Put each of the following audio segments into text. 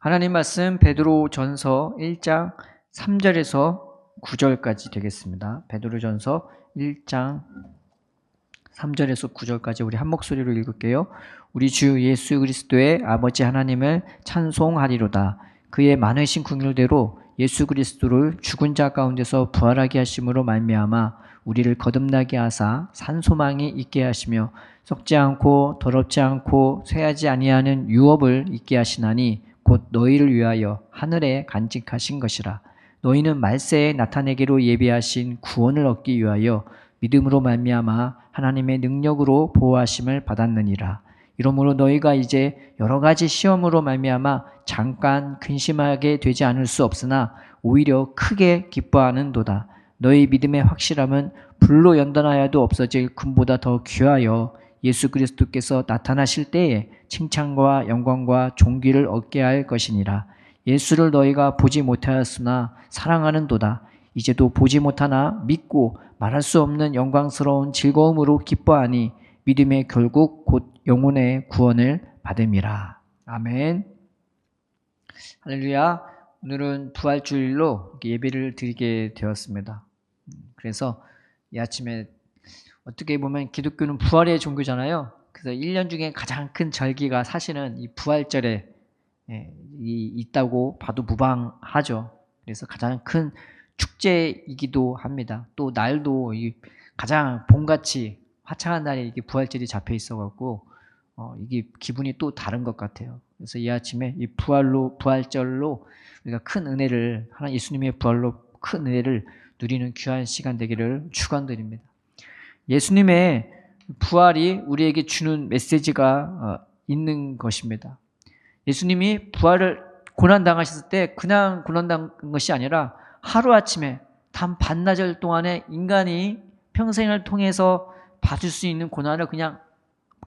하나님 말씀 베드로전서 1장 3절에서 9절까지 되겠습니다. 베드로전서 1장 3절에서 9절까지 우리 한 목소리로 읽을게요. 우리 주 예수 그리스도의 아버지 하나님을 찬송하리로다. 그의 많으신 긍휼대로 예수 그리스도를 죽은 자 가운데서 부활하게 하심으로 말미암아 우리를 거듭나게 하사 산 소망이 있게 하시며 썩지 않고 더럽지 않고 쇠하지 아니하는 유업을 있게 하시나니 곧 너희를 위하여 하늘에 간직하신 것이라. 너희는 말세에 나타내기로 예비하신 구원을 얻기 위하여 믿음으로 말미암아 하나님의 능력으로 보호하심을 받았느니라. 이러므로 너희가 이제 여러 가지 시험으로 말미암아 잠깐 근심하게 되지 않을 수 없으나 오히려 크게 기뻐하는도다. 너희 믿음의 확실함은 불로 연단하여도 없어질 금보다 더 귀하여 예수 그리스도께서 나타나실 때에 칭찬과 영광과 존귀를 얻게 할 것이니라. 예수를 너희가 보지 못하였으나 사랑하는도다. 이제도 보지 못하나 믿고 말할 수 없는 영광스러운 즐거움으로 기뻐하니 믿음의 결국 곧 영혼의 구원을 받음이라. 아멘. 할렐루야. 오늘은 부활주일로 예배를 드리게 되었습니다. 그래서 이 아침에 어떻게 보면 기독교는 부활의 종교잖아요. 그래서 1년 중에 가장 큰 절기가 사실은 이 부활절에 있다고 봐도 무방하죠. 그래서 가장 큰 축제이기도 합니다. 또 날도 가장 봄같이 화창한 날에 이게 부활절이 잡혀 있어갖고 이게 기분이 또 다른 것 같아요. 그래서 이 아침에 이 부활절로 우리가 큰 은혜를 하나님 예수님의 부활로 큰 은혜를 누리는 귀한 시간 되기를 축원드립니다. 예수님의 부활이 우리에게 주는 메시지가 있는 것입니다. 예수님이 부활을 고난당하셨을 때 그냥 고난당한 것이 아니라 하루아침에 단 반나절 동안에 인간이 평생을 통해서 받을 수 있는 고난을 그냥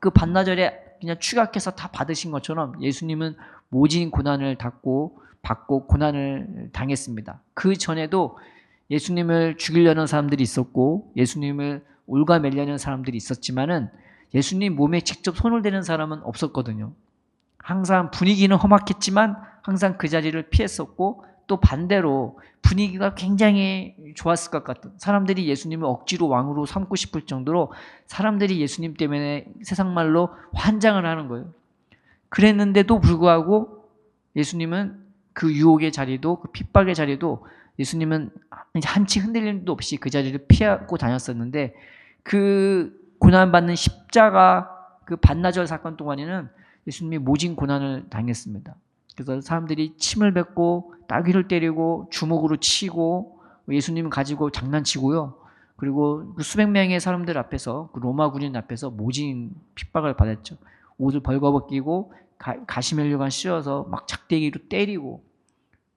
그 반나절에 그냥 추격해서 다 받으신 것처럼 예수님은 모진 고난을 받고 고난을 당했습니다. 그 전에도 예수님을 죽이려는 사람들이 있었고 예수님을 올가매려는 사람들이 있었지만은 예수님 몸에 직접 손을 대는 사람은 없었거든요. 항상 분위기는 험악했지만 항상 그 자리를 피했었고 또 반대로 분위기가 굉장히 좋았을 것 같은 사람들이 예수님을 억지로 왕으로 삼고 싶을 정도로 사람들이 예수님 때문에 세상 말로 환장을 하는 거예요. 그랬는데도 불구하고 예수님은 그 유혹의 자리도 그 핍박의 자리도 예수님은 한치 흔들림도 없이 그 자리를 피하고 다녔었는데 그 고난받는 십자가 그 반나절 사건 동안에는 예수님이 모진 고난을 당했습니다. 그래서 사람들이 침을 뱉고 따귀를 때리고 주먹으로 치고 예수님을 가지고 장난치고요. 그리고 그 수백 명의 사람들 앞에서 그 로마 군인 앞에서 모진 핍박을 받았죠. 옷을 벌거벗기고 가시멜류관 씌워서 막 작대기로 때리고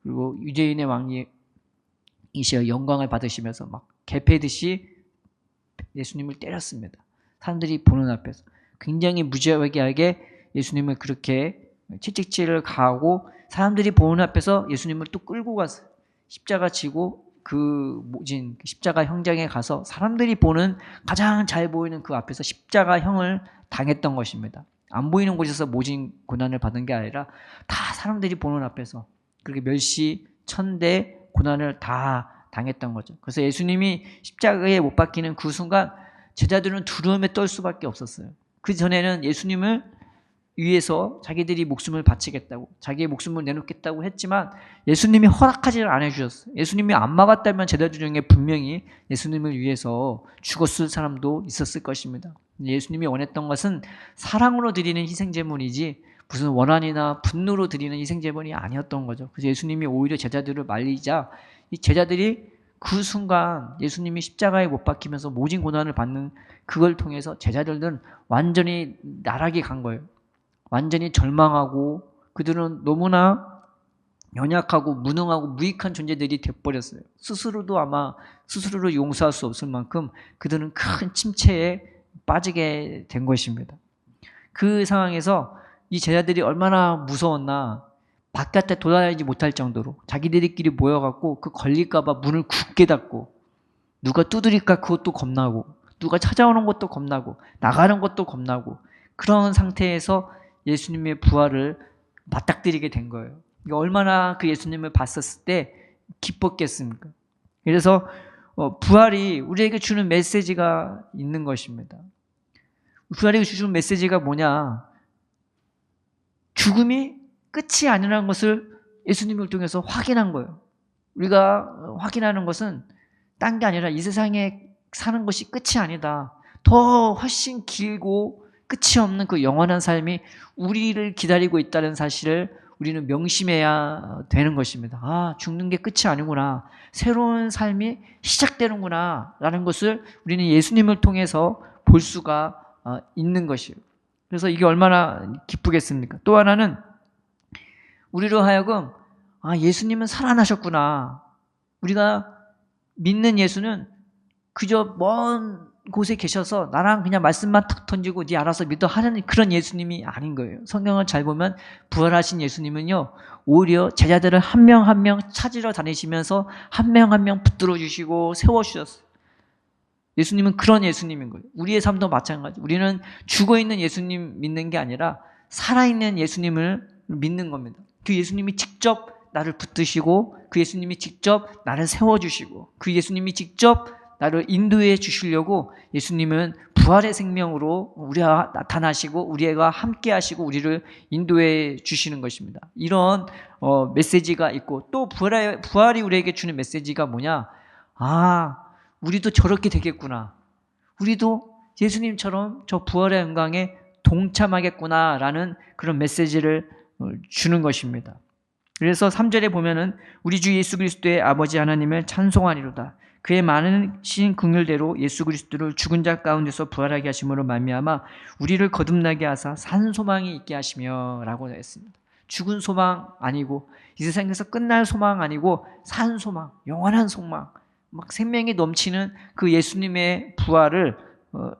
그리고 유대인의 왕이 이시여 영광을 받으시면서 막 개패듯이 예수님을 때렸습니다. 사람들이 보는 앞에서 굉장히 무지하게 예수님을 그렇게 채찍질을 가하고 사람들이 보는 앞에서 예수님을 또 끌고 가서 십자가 지고 그 모진 십자가 형장에 가서 사람들이 보는 가장 잘 보이는 그 앞에서 십자가형을 당했던 것입니다. 안 보이는 곳에서 모진 고난을 받은 게 아니라 다 사람들이 보는 앞에서 그렇게 멸시, 천대, 고난을 다 당했던 거죠. 그래서 예수님이 십자가에 못 박히는 그 순간 제자들은 두려움에 떨 수밖에 없었어요. 그 전에는 예수님을 위해서 자기들이 목숨을 바치겠다고 자기의 목숨을 내놓겠다고 했지만 예수님이 허락하지를 않아 주셨어요. 예수님이 안 막았다면 제자들 중에 분명히 예수님을 위해서 죽었을 사람도 있었을 것입니다. 예수님이 원했던 것은 사랑으로 드리는 희생제물이지 무슨 원한이나 분노로 드리는 희생제물이 아니었던 거죠. 그래서 예수님이 오히려 제자들을 말리자 이 제자들이 그 순간 예수님이 십자가에 못 박히면서 모진 고난을 받는 그걸 통해서 제자들은 완전히 나락에 간 거예요. 완전히 절망하고 그들은 너무나 연약하고 무능하고 무익한 존재들이 돼버렸어요. 스스로도 아마 스스로를 용서할 수 없을 만큼 그들은 큰 침체에 빠지게 된 것입니다. 그 상황에서 이 제자들이 얼마나 무서웠나 바깥에 돌아다니지 못할 정도로 자기들끼리 모여갖고 그 걸릴까봐 문을 굳게 닫고 누가 두드릴까 그것도 겁나고 누가 찾아오는 것도 겁나고 나가는 것도 겁나고 그런 상태에서 예수님의 부활을 맞닥뜨리게 된 거예요. 얼마나 그 예수님을 봤었을 때 기뻤겠습니까? 그래서 부활이 우리에게 주는 메시지가 있는 것입니다. 부활이 주는 메시지가 뭐냐? 죽음이 끝이 아니라는 것을 예수님을 통해서 확인한 거예요. 우리가 확인하는 것은 딴 게 아니라 이 세상에 사는 것이 끝이 아니다. 더 훨씬 길고 끝이 없는 그 영원한 삶이 우리를 기다리고 있다는 사실을 우리는 명심해야 되는 것입니다. 아, 죽는 게 끝이 아니구나. 새로운 삶이 시작되는구나. 라는 것을 우리는 예수님을 통해서 볼 수가 있는 것이에요. 그래서 이게 얼마나 기쁘겠습니까? 또 하나는 우리로 하여금 아, 예수님은 살아나셨구나. 우리가 믿는 예수는 그저 먼 곳에 계셔서 나랑 그냥 말씀만 탁 던지고 네 알아서 믿어 하는 그런 예수님이 아닌 거예요. 성경을 잘 보면 부활하신 예수님은요, 오히려 제자들을 한 명 한 명 찾으러 다니시면서 한 명 한 명 붙들어 주시고 세워주셨어요. 예수님은 그런 예수님인 거예요. 우리의 삶도 마찬가지. 우리는 죽어있는 예수님 믿는 게 아니라 살아있는 예수님을 믿는 겁니다. 그 예수님이 직접 나를 붙드시고 그 예수님이 직접 나를 세워주시고 그 예수님이 직접 나를 인도해 주시려고 예수님은 부활의 생명으로 우리와 나타나시고 우리와 함께 하시고 우리를 인도해 주시는 것입니다. 이런 메시지가 있고 또 부활이 우리에게 주는 메시지가 뭐냐? 아, 우리도 저렇게 되겠구나. 우리도 예수님처럼 저 부활의 영광에 동참하겠구나라는 그런 메시지를 주는 것입니다. 그래서 3절에 보면은 우리 주 예수 그리스도의 아버지 하나님을 찬송하리로다. 그의 많으신 긍휼대로 예수 그리스도를 죽은 자 가운데서 부활하게 하심으로 말미암아 우리를 거듭나게 하사 산 소망이 있게 하시며 라고 했습니다. 죽은 소망 아니고 이 세상에서 끝날 소망 아니고 산 소망, 영원한 소망, 막 생명이 넘치는 그 예수님의 부활을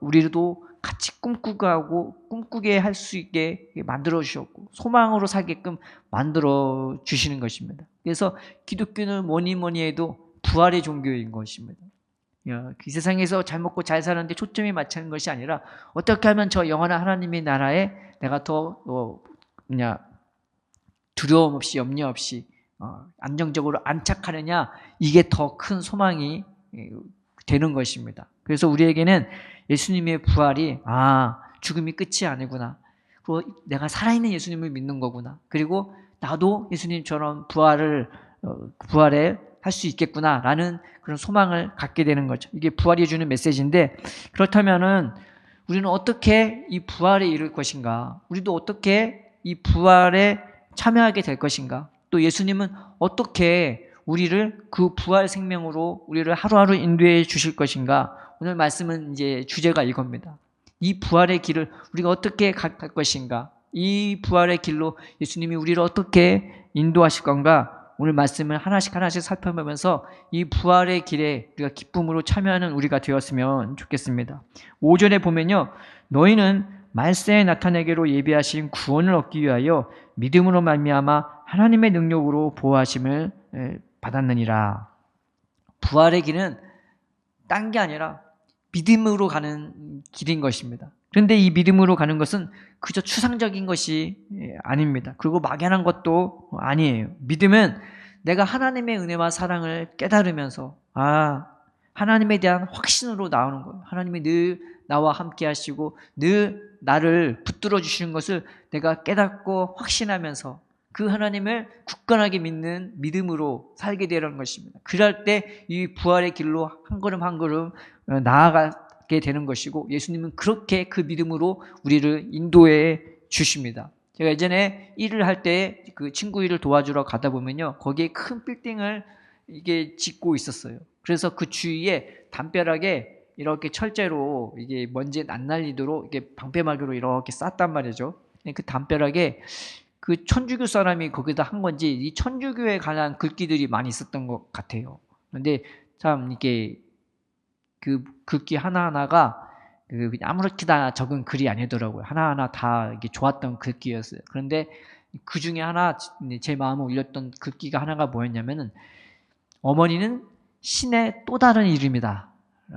우리도 같이 꿈꾸게 할 수 있게 만들어 주셨고 소망으로 살게끔 만들어 주시는 것입니다. 그래서 기독교는 뭐니 해도 부활의 종교인 것입니다. 이 세상에서 잘 먹고 잘 사는데 초점이 맞추는 것이 아니라 어떻게 하면 저 영원한 하나님의 나라에 내가 더 두려움 없이 염려 없이 안정적으로 안착하느냐, 이게 더 큰 소망이 되는 것입니다. 그래서 우리에게는 예수님의 부활이 죽음이 끝이 아니구나. 그리고 내가 살아있는 예수님을 믿는 거구나. 그리고 나도 예수님처럼 부활에 할 수 있겠구나라는 그런 소망을 갖게 되는 거죠. 이게 부활이 주는 메시지인데, 그렇다면은 우리는 어떻게 이 부활에 이를 것인가? 우리도 어떻게 이 부활에 참여하게 될 것인가? 또 예수님은 어떻게 우리를 그 부활 생명으로 우리를 하루하루 인도해 주실 것인가? 오늘 말씀은 이제 주제가 이겁니다. 이 부활의 길을 우리가 어떻게 갈 것인가? 이 부활의 길로 예수님이 우리를 어떻게 인도하실 건가? 오늘 말씀을 하나씩 살펴보면서 이 부활의 길에 우리가 기쁨으로 참여하는 우리가 되었으면 좋겠습니다. 5절에 보면요, 너희는 말세에 나타내기로 예비하신 구원을 얻기 위하여 믿음으로 말미암아 하나님의 능력으로 보호하심을 받았느니라. 부활의 길은 딴 게 아니라 믿음으로 가는 길인 것입니다. 그런데 이 믿음으로 가는 것은 그저 추상적인 것이 아닙니다. 그리고 막연한 것도 아니에요. 믿음은 내가 하나님의 은혜와 사랑을 깨달으면서 하나님에 대한 확신으로 나오는 거예요. 하나님이 늘 나와 함께 하시고 늘 나를 붙들어 주시는 것을 내가 깨닫고 확신하면서 그 하나님을 굳건하게 믿는 믿음으로 살게 되는 것입니다. 그럴 때 이 부활의 길로 한 걸음 한 걸음 나아가게 되는 것이고 예수님은 그렇게 그 믿음으로 우리를 인도해 주십니다. 제가 예전에 일을 할 때 그 친구 일을 도와주러 가다 보면요, 거기에 큰 빌딩을 이게 짓고 있었어요. 그래서 그 주위에 담벼락에 이렇게 철제로 이게 먼지 안 날리도록 이게 방패막이로 이렇게 쌌단 말이죠. 그 담벼락에 그 천주교 사람이 거기다 한 건지 이 천주교에 관한 글귀들이 많이 있었던 것 같아요. 그런데 참 이게 그 글귀 하나하나가 아무렇게나 적은 글이 아니더라고요. 하나하나 다 이게 좋았던 글귀였어요. 그런데 그 중에 하나 제 마음을 울렸던 글귀가 하나가 뭐였냐면은 어머니는 신의 또 다른 이름이다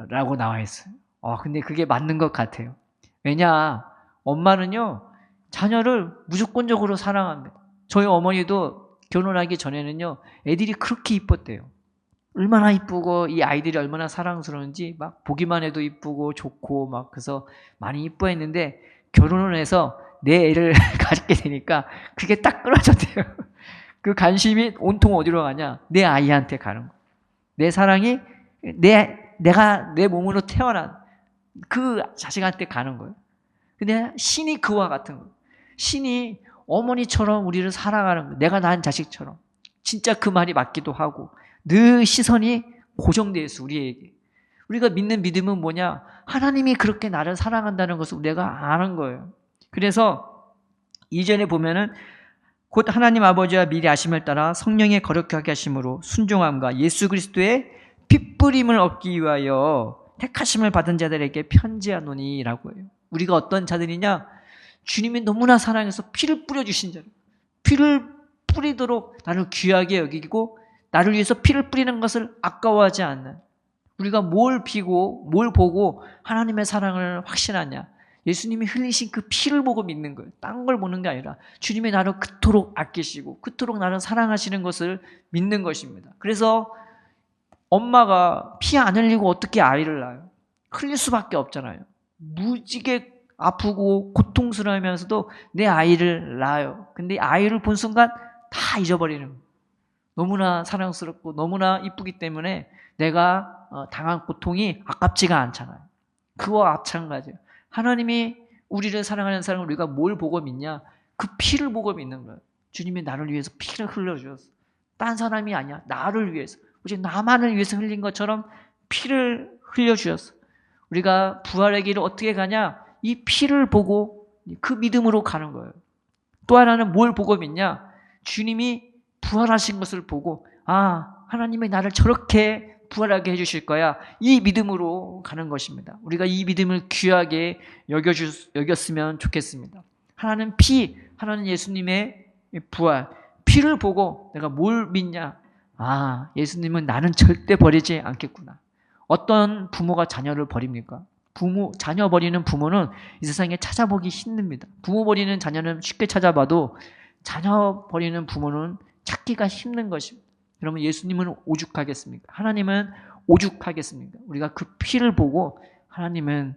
라고 나와 있어요. 근데 그게 맞는 것 같아요. 왜냐, 엄마는요 자녀를 무조건적으로 사랑합니다. 저희 어머니도 결혼하기 전에는요, 애들이 그렇게 이뻤대요. 얼마나 이쁘고 이 아이들이 얼마나 사랑스러운지 막 보기만 해도 이쁘고 좋고 막 그래서 많이 이뻐했는데 결혼을 해서 내 애를 가지게 되니까 그게 딱 끊어졌대요. 그 관심이 온통 어디로 가냐? 내 아이한테 가는 거예요. 내 사랑이 내가 내 몸으로 태어난 그 자식한테 가는 거예요. 근데 신이 그와 같은 거예요. 신이 어머니처럼 우리를 사랑하는 거예요. 내가 낳은 자식처럼. 진짜 그 말이 맞기도 하고 늘 시선이 고정되어 있어 우리에게. 우리가 믿는 믿음은 뭐냐? 하나님이 그렇게 나를 사랑한다는 것을 내가 아는 거예요. 그래서 이전에 보면은 곧 하나님 아버지와 미리 아심을 따라 성령의 거룩하게 하심으로 순종함과 예수 그리스도의 핏부림을 얻기 위하여 택하심을 받은 자들에게 편지하노니라고 해요. 우리가 어떤 자들이냐? 주님이 너무나 사랑해서 피를 뿌려주신 자들. 피를 뿌리도록 나를 귀하게 여기고 나를 위해서 피를 뿌리는 것을 아까워하지 않는, 우리가 뭘 보고 하나님의 사랑을 확신하냐? 예수님이 흘리신 그 피를 보고 믿는 거예요. 딴 걸 보는 게 아니라 주님이 나를 그토록 아끼시고 그토록 나를 사랑하시는 것을 믿는 것입니다. 그래서 엄마가 피 안 흘리고 어떻게 아이를 낳아요? 흘릴 수밖에 없잖아요. 무지개 아프고 고통스러우면서도 내 아이를 낳아요. 근데 아이를 본 순간 다 잊어버리는 거예요. 너무나 사랑스럽고 너무나 이쁘기 때문에 내가 당한 고통이 아깝지가 않잖아요. 그와 마찬가지예요. 하나님이 우리를 사랑하는 사람을 우리가 뭘 보고 믿냐? 그 피를 보고 믿는 거예요. 주님이 나를 위해서 피를 흘려주셨어. 딴 사람이 아니야. 나를 위해서. 오직 나만을 위해서 흘린 것처럼 피를 흘려주셨어. 우리가 부활의 길을 어떻게 가냐? 이 피를 보고 그 믿음으로 가는 거예요. 또 하나는 뭘 보고 믿냐? 주님이 부활하신 것을 보고 하나님이 나를 저렇게 부활하게 해주실 거야. 이 믿음으로 가는 것입니다. 우리가 이 믿음을 귀하게 여겼으면 좋겠습니다. 하나는 하나는 예수님의 부활, 피를 보고 내가 뭘 믿냐? 예수님은 나는 절대 버리지 않겠구나. 어떤 부모가 자녀를 버립니까? 자녀 버리는 부모는 이 세상에 찾아보기 힘듭니다. 부모 버리는 자녀는 쉽게 찾아봐도 자녀 버리는 부모는 찾기가 힘든 것입니다. 여러분, 예수님은 오죽하겠습니까? 하나님은 오죽하겠습니까? 우리가 그 피를 보고 하나님은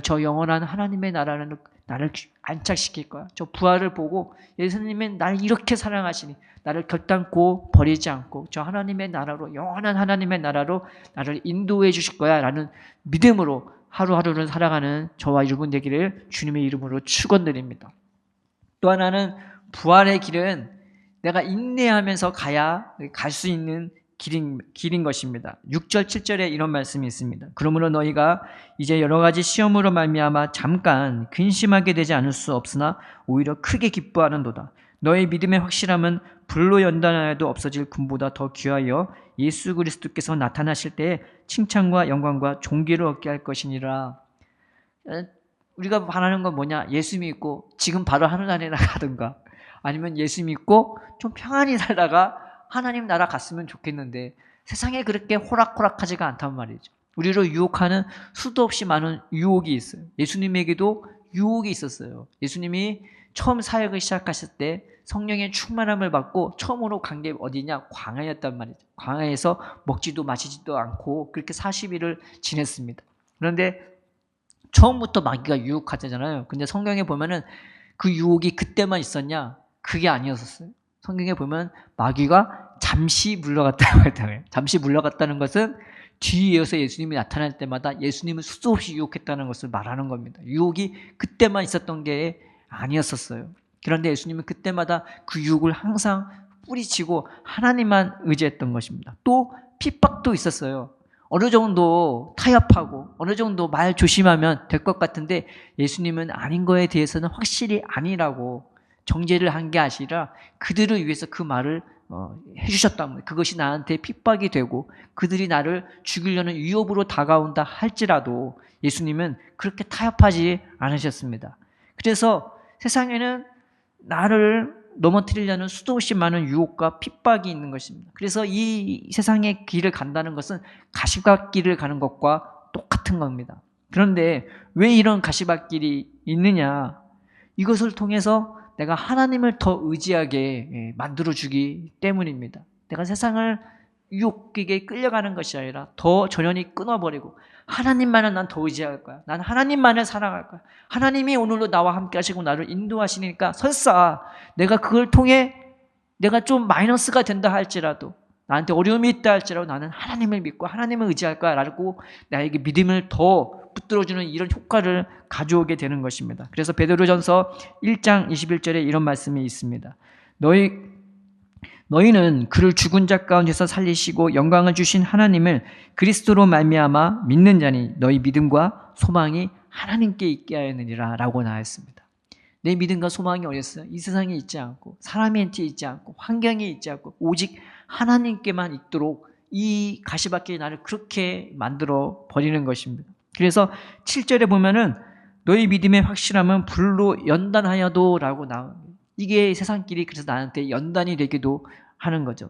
저 영원한 하나님의 나라는 나를 안착시킬 거야. 저 부활을 보고 예수님은 나를 이렇게 사랑하시니 나를 결단코 버리지 않고 저 하나님의 나라로, 영원한 하나님의 나라로 나를 인도해 주실 거야 라는 믿음으로 하루하루를 살아가는 저와 여러분 되기를 주님의 이름으로 축원드립니다. 또 하나는 부활의 길은 내가 인내하면서 가야 갈 수 있는 길인 것입니다. 6절 7절에 이런 말씀이 있습니다. 그러므로 너희가 이제 여러 가지 시험으로 말미암아 잠깐 근심하게 되지 않을 수 없으나 오히려 크게 기뻐하는도다. 너희 믿음의 확실함은 불로 연단하여도 없어질 금보다 더 귀하여 예수 그리스도께서 나타나실 때에 칭찬과 영광과 존귀를 얻게 할 것이니라. 우리가 바라는 건 뭐냐? 예수 믿고 지금 바로 하늘나라에 가든가 아니면 예수 믿고 좀 평안히 살다가 하나님 나라 갔으면 좋겠는데 세상에 그렇게 호락호락하지가 않단 말이죠. 우리를 유혹하는 수도 없이 많은 유혹이 있어요. 예수님에게도 유혹이 있었어요. 예수님이 처음 사역을 시작하실 때 성령의 충만함을 받고 처음으로 간 게 어디냐? 광야였단 말이죠. 광야에서 먹지도 마시지도 않고 그렇게 40일을 지냈습니다. 그런데 처음부터 마귀가 유혹하잖아요. 근데 성경에 보면은 그 유혹이 그때만 있었냐? 그게 아니었었어요. 성경에 보면 마귀가 잠시 물러갔다고 했다고요. 잠시 물러갔다는 것은 뒤에 이어서 예수님이 나타날 때마다 예수님을 수도 없이 유혹했다는 것을 말하는 겁니다. 유혹이 그때만 있었던 게 아니었었어요. 그런데 예수님은 그때마다 그 유혹을 항상 뿌리치고 하나님만 의지했던 것입니다. 또 핍박도 있었어요. 어느 정도 타협하고 어느 정도 말 조심하면 될 것 같은데 예수님은 아닌 거에 대해서는 확실히 아니라고 정죄를 한 게 아니라 그들을 위해서 그 말을 해주셨단 말이에요. 그것이 나한테 핍박이 되고 그들이 나를 죽이려는 위협으로 다가온다 할지라도 예수님은 그렇게 타협하지 않으셨습니다. 그래서 세상에는 나를 넘어뜨리려는 수도 없이 많은 유혹과 핍박이 있는 것입니다. 그래서 이 세상의 길을 간다는 것은 가시밭길을 가는 것과 똑같은 겁니다. 그런데 왜 이런 가시밭길이 있느냐? 이것을 통해서 내가 하나님을 더 의지하게 만들어주기 때문입니다. 내가 세상을 유혹에게 끌려가는 것이 아니라 더 전연히 끊어버리고 하나님만을 난 더 의지할 거야. 난 하나님만을 사랑할 거야. 하나님이 오늘도 나와 함께 하시고 나를 인도하시니까 설사 내가 그걸 통해 내가 좀 마이너스가 된다 할지라도, 나한테 어려움이 있다 할지라도 나는 하나님을 믿고 하나님을 의지할 거야 라고 나에게 믿음을 더 붙들어주는 이런 효과를 가져오게 되는 것입니다. 그래서 베드로전서 1장 21절에 이런 말씀이 있습니다. 너희는 그를 죽은 자 가운데서 살리시고 영광을 주신 하나님을 그리스도로 말미암아 믿는 자니 너희 믿음과 소망이 하나님께 있게 하였느니라 라고 나왔습니다. 내 믿음과 소망이 어디 있어요? 이 세상에 있지 않고 사람한테 있지 않고 환경에 있지 않고 오직 하나님께만 있도록 이 가시밭길이 나를 그렇게 만들어 버리는 것입니다. 그래서 7절에 보면은 너희 믿음의 확실함은 불로 연단하여도 라고 나옵니다. 이게 세상길이 그래서 나한테 연단이 되기도 하는 거죠.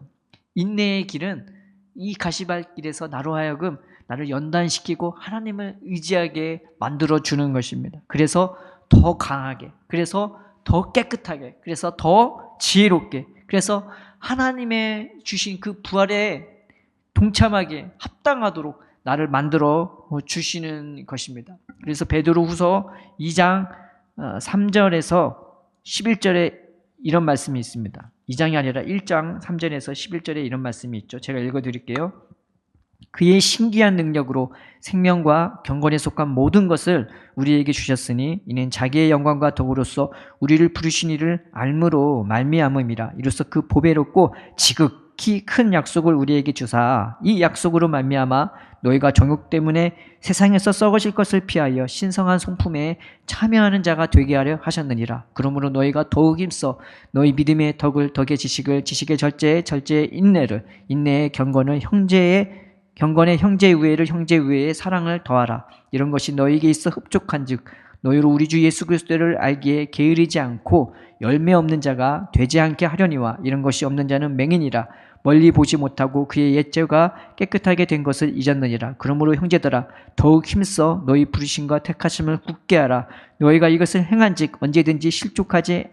인내의 길은 이 가시밭길에서 나로 하여금 나를 연단시키고 하나님을 의지하게 만들어주는 것입니다. 그래서 더 강하게, 그래서 더 깨끗하게, 그래서 더 지혜롭게, 그래서 하나님의 주신 그 부활에 동참하게 합당하도록 나를 만들어 주시는 것입니다. 그래서 베드로후서 2장 3절에서 11절에 이런 말씀이 있습니다. 2장이 아니라 1장 3절에서 11절에 이런 말씀이 있죠. 제가 읽어드릴게요. 그의 신기한 능력으로 생명과 경건에 속한 모든 것을 우리에게 주셨으니 이는 자기의 영광과 덕으로서 우리를 부르신 이를 알므로 말미암음이라. 이로써 그 보배롭고 지극히 큰 약속을 우리에게 주사 이 약속으로 말미암아 너희가 정욕 때문에 세상에서 썩어질 것을 피하여 신성한 성품에 참여하는 자가 되게 하려 하셨느니라. 그러므로 너희가 더욱 힘써 너희 믿음의 덕을 덕의 지식을, 지식의 절제에 절제의 인내를, 인내의 경건을, 경건의 형제 우애를, 형제 우애의 사랑을 더하라. 이런 것이 너희에게 있어 흡족한즉 너희로 우리 주 예수 그리스도를 알기에 게으르지 않고 열매 없는 자가 되지 않게 하려니와 이런 것이 없는 자는 맹인이라. 멀리 보지 못하고 그의 옛죄가 깨끗하게 된 것을 잊었느니라. 그러므로 형제들아 더욱 힘써 너희 부르심과 택하심을 굳게 하라. 너희가 이것을 행한즉 언제든지 실족하지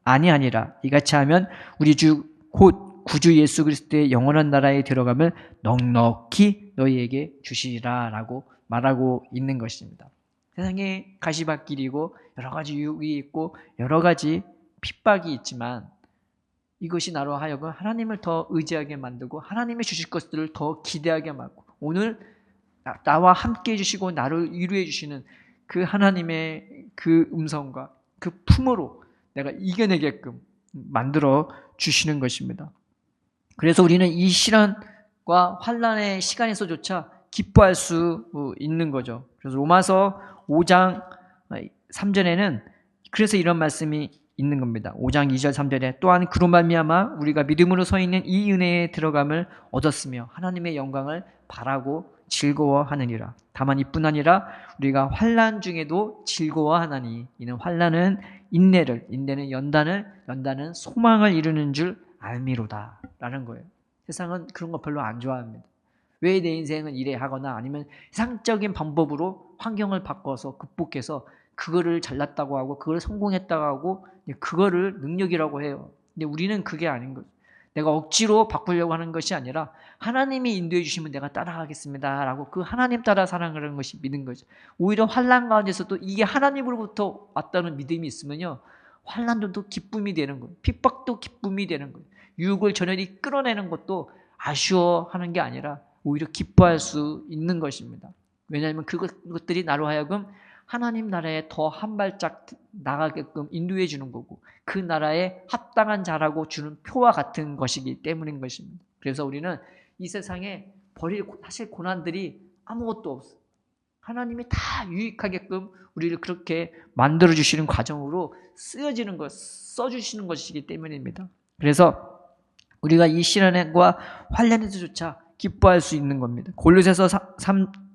아니하니라. 이같이 하면 우리 주 곧 구주 예수 그리스도의 영원한 나라에 들어감을 넉넉히 너희에게 주시리라 라고 말하고 있는 것입니다. 세상에 가시밭길이고 여러 가지 유혹이 있고 여러 가지 핍박이 있지만 이것이 나로 하여금 하나님을 더 의지하게 만들고 하나님이 주실 것들을 더 기대하게 만들고 오늘 나와 함께 해주시고 나를 위로해 주시는 그 하나님의 그 음성과 그 품으로 내가 이겨내게끔 만들어 주시는 것입니다. 그래서 우리는 이 시련과 환난의 시간에서조차 기뻐할 수 있는 거죠. 그래서 로마서 5장 3절에는 그래서 이런 말씀이 있는 겁니다. 5장 2절 3절에 또한 그로 말미암아 우리가 믿음으로 서 있는 이 은혜에 들어감을 얻었으며 하나님의 영광을 바라고 즐거워하느니라. 다만 이뿐 아니라 우리가 환난 중에도 즐거워하나니 이는 환난은 인내를, 인내는 연단을, 연단은 소망을 이루는 줄 알미로다 라는 거예요. 세상은 그런 거 별로 안 좋아합니다. 왜 내 인생은 이래 하거나 아니면 세상적인 방법으로 환경을 바꿔서 극복해서 그거를 잘났다고 하고 그걸 성공했다고 하고 그거를 능력이라고 해요. 근데 우리는 그게 아닌 거죠. 내가 억지로 바꾸려고 하는 것이 아니라 하나님이 인도해 주시면 내가 따라가겠습니다 라고 그 하나님 따라 살아가는 것이 믿는 거죠. 오히려 환난 가운데서도 이게 하나님으로부터 왔다는 믿음이 있으면요 환난도 또 기쁨이 되는 거예요. 핍박도 기쁨이 되는 거예요. 유혹을 전연히 끌어내는 것도 아쉬워하는 게 아니라 오히려 기뻐할 수 있는 것입니다. 왜냐하면 그것들이 나로 하여금 하나님 나라에 더 한 발짝 나가게끔 인도해 주는 거고 그 나라에 합당한 자라고 주는 표와 같은 것이기 때문인 것입니다. 그래서 우리는 이 세상에 버릴 사실 고난들이 아무것도 없어요. 하나님이 다 유익하게끔 우리를 그렇게 만들어 주시는 과정으로 쓰여지는 것, 써주시는 것이기 때문입니다. 그래서 우리가 이 시련과 환난에서조차 기뻐할 수 있는 겁니다. 골로새서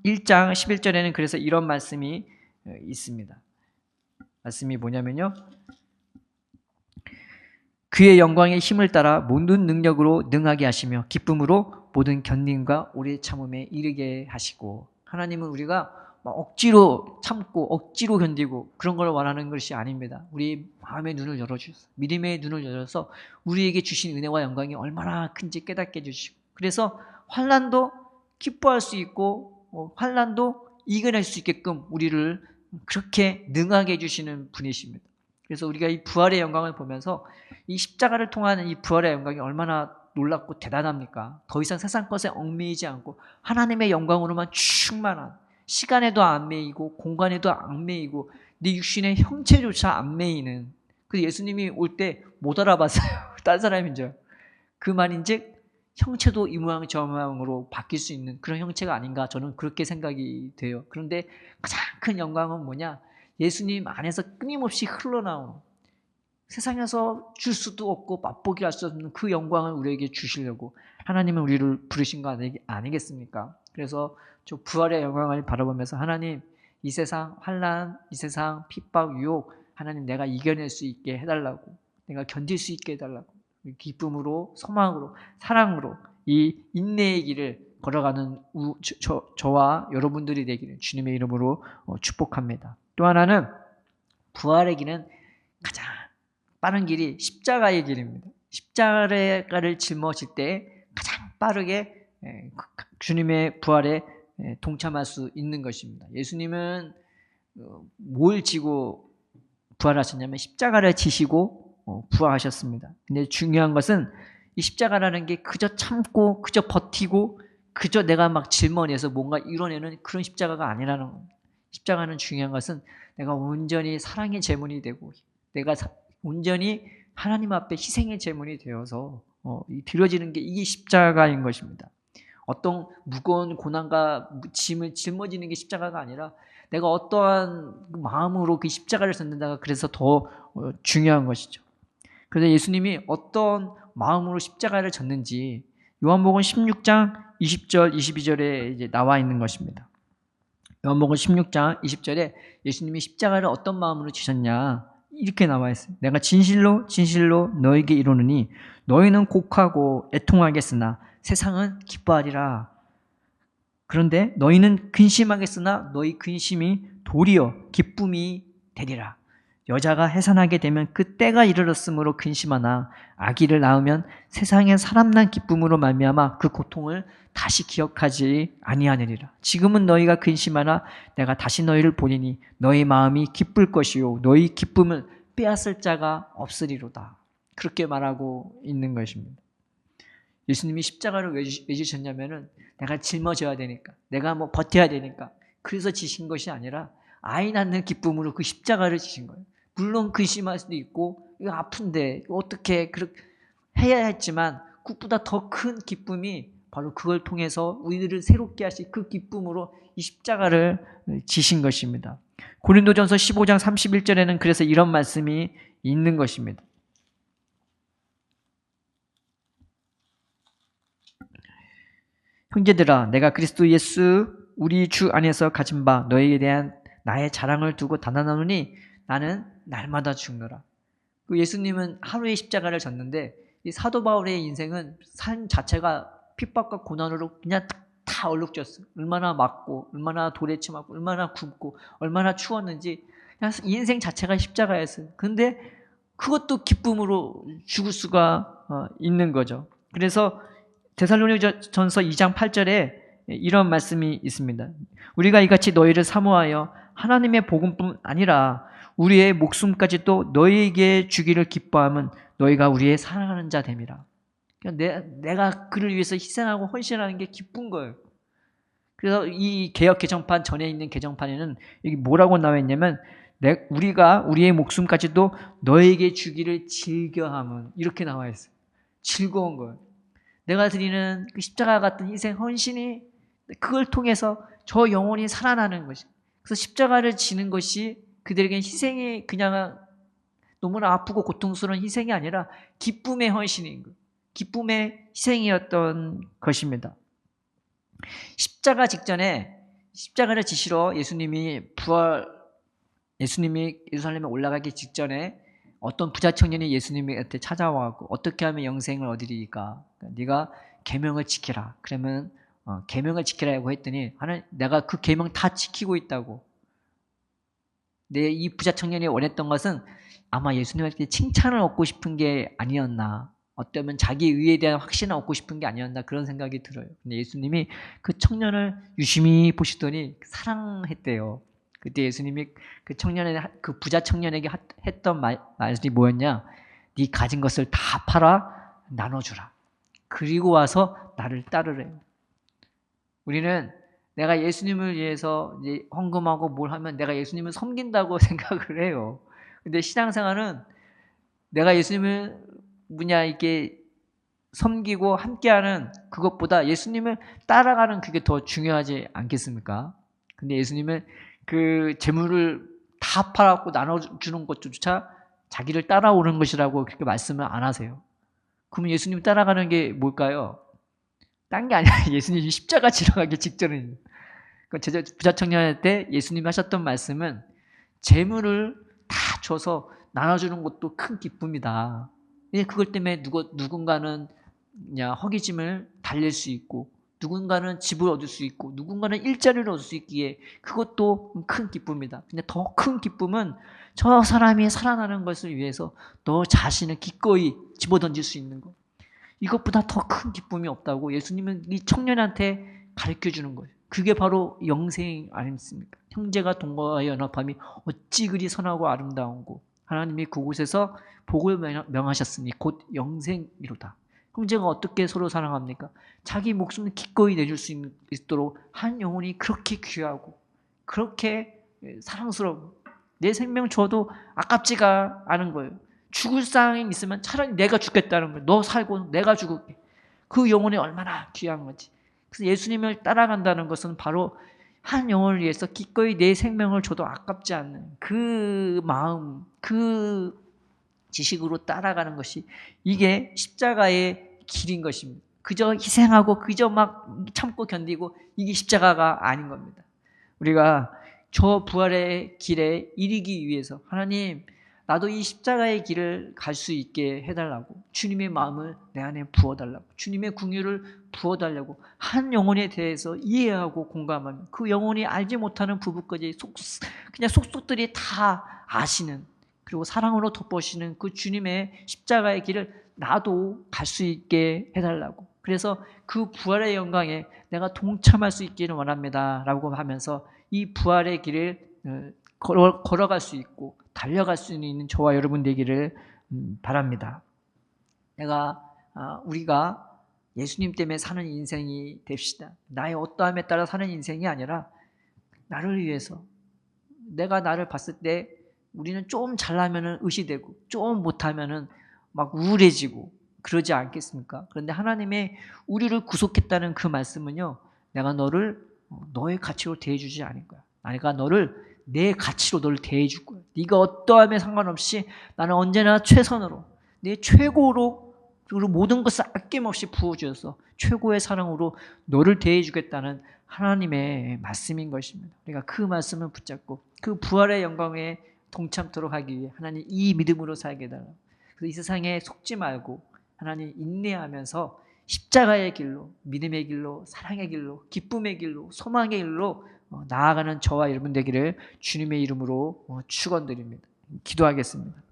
1장 11절에는 그래서 이런 말씀이 있습니다. 말씀이 뭐냐면요. 그의 영광의 힘을 따라 모든 능력으로 능하게 하시며 기쁨으로 모든 견딤과 오래 참음에 이르게 하시고 하나님은 우리가 막 억지로 참고 억지로 견디고 그런 걸 원하는 것이 아닙니다. 우리 마음의 눈을 열어주셔서 믿음의 눈을 열어서 우리에게 주신 은혜와 영광이 얼마나 큰지 깨닫게 해주시고 그래서 환난도 기뻐할 수 있고 환난도 이겨낼 수 있게끔 우리를 그렇게 능하게 해주시는 분이십니다. 그래서 우리가 이 부활의 영광을 보면서 이 십자가를 통한 이 부활의 영광이 얼마나 놀랍고 대단합니까? 더 이상 세상 것에 얽매이지 않고 하나님의 영광으로만 충만한 시간에도 안 매이고 공간에도 안 매이고 네 육신의 형체조차 안 매이는 그 예수님이 올 때 못 알아봤어요. 딴 사람인 줄. 그 말인즉 형체도 이 모양 저 모양으로 바뀔 수 있는 그런 형체가 아닌가 저는 그렇게 생각이 돼요. 그런데 가장 큰 영광은 뭐냐? 예수님 안에서 끊임없이 흘러나오는 세상에서 줄 수도 없고 맛보기 할 수 없는 그 영광을 우리에게 주시려고 하나님은 우리를 부르신 거 아니겠습니까? 그래서 저 부활의 영광을 바라보면서 하나님 이 세상 환난, 이 세상 핍박, 유혹 하나님 내가 이겨낼 수 있게 해달라고 내가 견딜 수 있게 해달라고 기쁨으로 소망으로 사랑으로 이 인내의 길을 걸어가는 저와 여러분들이 되기를 주님의 이름으로 축복합니다. 또 하나는 부활의 길은 가장 빠른 길이 십자가의 길입니다. 십자가를 짊어질 때 가장 빠르게 주님의 부활에 동참할 수 있는 것입니다. 예수님은 뭘 지고 부활하셨냐면 십자가를 지시고 부활하셨습니다. 근데 중요한 것은 이 십자가라는 게 그저 참고 그저 버티고 그저 내가 막 짊어내서 뭔가 이뤄내는 그런 십자가가 아니라는 겁니다. 십자가는 중요한 것은 내가 온전히 사랑의 제물이 되고 내가 온전히 하나님 앞에 희생의 제물이 되어서 드려지는 게 이게 십자가인 것입니다. 어떤 무거운 고난과 짐을 짊어지는 게 십자가가 아니라 내가 어떠한 마음으로 그 십자가를 졌는가가 그래서 더 중요한 것이죠. 그래서 예수님이 어떤 마음으로 십자가를 졌는지 요한복음 16장 20절 22절에 이제 나와 있는 것입니다. 요한복음 16장 20절에 예수님이 십자가를 어떤 마음으로 지셨냐 이렇게 나와 있어요. 내가 진실로 진실로 너에게 이르노니 너희는 곡하고 애통하겠으나 세상은 기뻐하리라. 그런데 너희는 근심하겠으나 너희 근심이 도리어 기쁨이 되리라. 여자가 해산하게 되면 그 때가 이르렀으므로 근심하나 아기를 낳으면 세상에 사람난 기쁨으로 말미암아 그 고통을 다시 기억하지 아니하느니라. 지금은 너희가 근심하나 내가 다시 너희를 보리니 너희 마음이 기쁠 것이요 너희 기쁨을 빼앗을 자가 없으리로다. 그렇게 말하고 있는 것입니다. 예수님이 십자가를 왜 지셨냐면은 내가 짊어져야 되니까 내가 뭐 버텨야 되니까 그래서 지신 것이 아니라 아이 낳는 기쁨으로 그 십자가를 지신 거예요. 물론 근심할 수도 있고 이거 아픈데 어떻게 그렇게 해야 했지만 그보다 더 큰 기쁨이 바로 그걸 통해서 우리들을 새롭게 하실 그 기쁨으로 이 십자가를 지신 것입니다. 고린도전서 15장 31절에는 그래서 이런 말씀이 있는 것입니다. 형제들아 내가 그리스도 예수 우리 주 안에서 가진 바 너에게 대한 나의 자랑을 두고 단언하노니 나는 날마다 죽노라. 그 예수님은 하루에 십자가를 졌는데 이 사도 바울의 인생은 삶 자체가 핍박과 고난으로 그냥 다 얼룩졌어요. 얼마나 맞고 얼마나 돌에 치맞고 얼마나 굶고 얼마나 추웠는지 그냥 인생 자체가 십자가였어요. 근데 그것도 기쁨으로 죽을 수가 있는 거죠. 그래서 데살로니가전서 2장 8절에 이런 말씀이 있습니다. 우리가 이같이 너희를 사모하여 하나님의 복음뿐 아니라 우리의 목숨까지도 너희에게 주기를 기뻐함은 너희가 우리의 사랑하는 자 됨이라. 내가 그를 위해서 희생하고 헌신하는 게 기쁜 거예요. 그래서 이 개역 개정판 전에 있는 개정판에는 여기 뭐라고 나와 있냐면 우리가 우리의 목숨까지도 너에게 주기를 즐겨함은 이렇게 나와 있어요. 즐거운 거예요. 내가 드리는 그 십자가 같은 희생 헌신이 그걸 통해서 저 영혼이 살아나는 것이. 그래서 십자가를 지는 것이 그들에게 희생이 그냥 너무나 아프고 고통스러운 희생이 아니라 기쁨의 헌신인 거예요. 기쁨의 희생이었던 것입니다. 십자가 직전에 십자가를 지시러 예수님이 예루살렘에 올라가기 직전에 어떤 부자 청년이 예수님한테 찾아와서 어떻게 하면 영생을 얻으리까? 네가 계명을 지키라. 그러면 계명을 지키라고 했더니 하나님, 내가 그 계명 다 지키고 있다고. 내 이 부자 청년이 원했던 것은 아마 예수님한테 칭찬을 얻고 싶은 게 아니었나, 어쩌면 자기 의에 대한 확신을 얻고 싶은 게 아니었나, 그런 생각이 들어요. 근데 예수님이 그 청년을 유심히 보시더니 사랑했대요. 그때 예수님이 그 부자 청년에게 했던 말이 뭐였냐? 네 가진 것을 다 팔아 나눠주라. 그리고 와서 나를 따르래요. 우리는 내가 예수님을 위해서 이제 헌금하고 뭘 하면 내가 예수님을 섬긴다고 생각을 해요. 근데 신앙생활은 내가 예수님을 이게 섬기고 함께하는 그것보다 예수님을 따라가는 그게 더 중요하지 않겠습니까? 근데 예수님은 그 재물을 다 팔아갖고 나눠주는 것조차 자기를 따라오는 것이라고 그렇게 말씀을 안 하세요. 그러면 예수님 따라가는 게 뭘까요? 딴 게 아니라 예수님이 십자가 지러 가기 직전에, 부자 청년한테 예수님이 하셨던 말씀은 재물을 다 줘서 나눠주는 것도 큰 기쁨이다. 그것 때문에 누군가는 허기짐을 달랠 수 있고, 누군가는 집을 얻을 수 있고, 누군가는 일자리를 얻을 수 있기에 그것도 큰 기쁨이다. 근데 더 큰 기쁨은 저 사람이 살아나는 것을 위해서 너 자신을 기꺼이 집어던질 수 있는 것. 이것보다 더 큰 기쁨이 없다고 예수님은 이 청년한테 가르쳐주는 거예요. 그게 바로 영생 아닙니까? 형제가 동거하여 연합함이 어찌 그리 선하고 아름다운고, 하나님이 그곳에서 복을 명하셨으니 곧 영생이로다. 형제가 어떻게 서로 사랑합니까? 자기 목숨을 기꺼이 내줄 수 있도록 한 영혼이 그렇게 귀하고 그렇게 사랑스러워. 내 생명 줘도 아깝지가 않은 거예요. 죽을 상황이 있으면 차라리 내가 죽겠다는 거예요. 너 살고 내가 죽을게. 그 영혼이 얼마나 귀한 거지. 그래서 예수님을 따라간다는 것은 바로 한 영혼을 위해서 기꺼이 내 생명을 줘도 아깝지 않는 그 마음, 그 지식으로 따라가는 것이, 이게 십자가의 길인 것입니다. 그저 희생하고 그저 막 참고 견디고, 이게 십자가가 아닌 겁니다. 우리가 저 부활의 길에 이르기 위해서 하나님, 나도 이 십자가의 길을 갈 수 있게 해달라고, 주님의 마음을 내 안에 부어달라고, 주님의 긍휼을 부어달라고, 한 영혼에 대해서 이해하고 공감하면 그 영혼이 알지 못하는 부분까지 그냥 속속들이 다 아시는, 그리고 사랑으로 덮으시는 그 주님의 십자가의 길을 나도 갈 수 있게 해달라고, 그래서 그 부활의 영광에 내가 동참할 수 있기를 원합니다 라고 하면서 이 부활의 길을 걸어갈 수 있고 달려갈 수 있는 저와 여러분 되기를 바랍니다. 우리가 예수님 때문에 사는 인생이 됩시다. 나의 어떠함에 따라 사는 인생이 아니라 나를 위해서, 내가 나를 봤을 때 우리는 좀 잘나면 의시되고 좀 못하면 막 우울해지고 그러지 않겠습니까? 그런데 하나님의 우리를 구속했다는 그 말씀은요, 내가 너를 너의 가치로 대해주지 않을 거야. 내가 너를 내 가치로 너를 대해줄 거야. 네가 어떠함에 상관없이 나는 언제나 최선으로, 내 최고로, 그리고 모든 것을 아낌없이 부어주어서 최고의 사랑으로 너를 대해주겠다는 하나님의 말씀인 것입니다. 우리가 그 말씀을 붙잡고 그 부활의 영광에 동참토록 하기 위해 하나님 이 믿음으로 살게 해달라고. 그래서 이 세상에 속지 말고 하나님 인내하면서 십자가의 길로, 믿음의 길로, 사랑의 길로, 기쁨의 길로, 소망의 길로 나아가는 저와 여러분 되기를 주님의 이름으로 축원드립니다. 기도하겠습니다.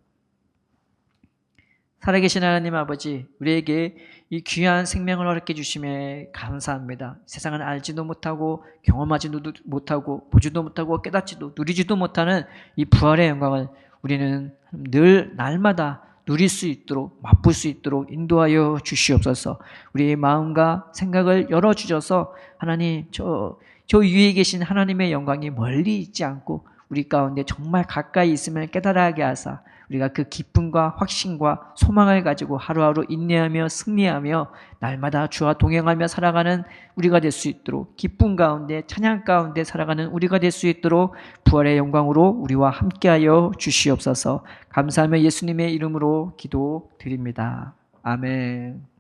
살아계신 하나님 아버지, 우리에게 이 귀한 생명을 허락해 주심에 감사합니다. 세상은 알지도 못하고 경험하지도 못하고 보지도 못하고 깨닫지도 누리지도 못하는 이 부활의 영광을 우리는 늘 날마다 누릴 수 있도록, 맛볼 수 있도록 인도하여 주시옵소서. 우리의 마음과 생각을 열어주셔서 하나님, 저 위에 계신 하나님의 영광이 멀리 있지 않고 우리 가운데 정말 가까이 있음을 깨달아하게 하사 우리가 그 기쁨과 확신과 소망을 가지고 하루하루 인내하며 승리하며 날마다 주와 동행하며 살아가는 우리가 될 수 있도록, 기쁨 가운데 찬양 가운데 살아가는 우리가 될 수 있도록 부활의 영광으로 우리와 함께하여 주시옵소서. 감사하며 예수님의 이름으로 기도드립니다. 아멘.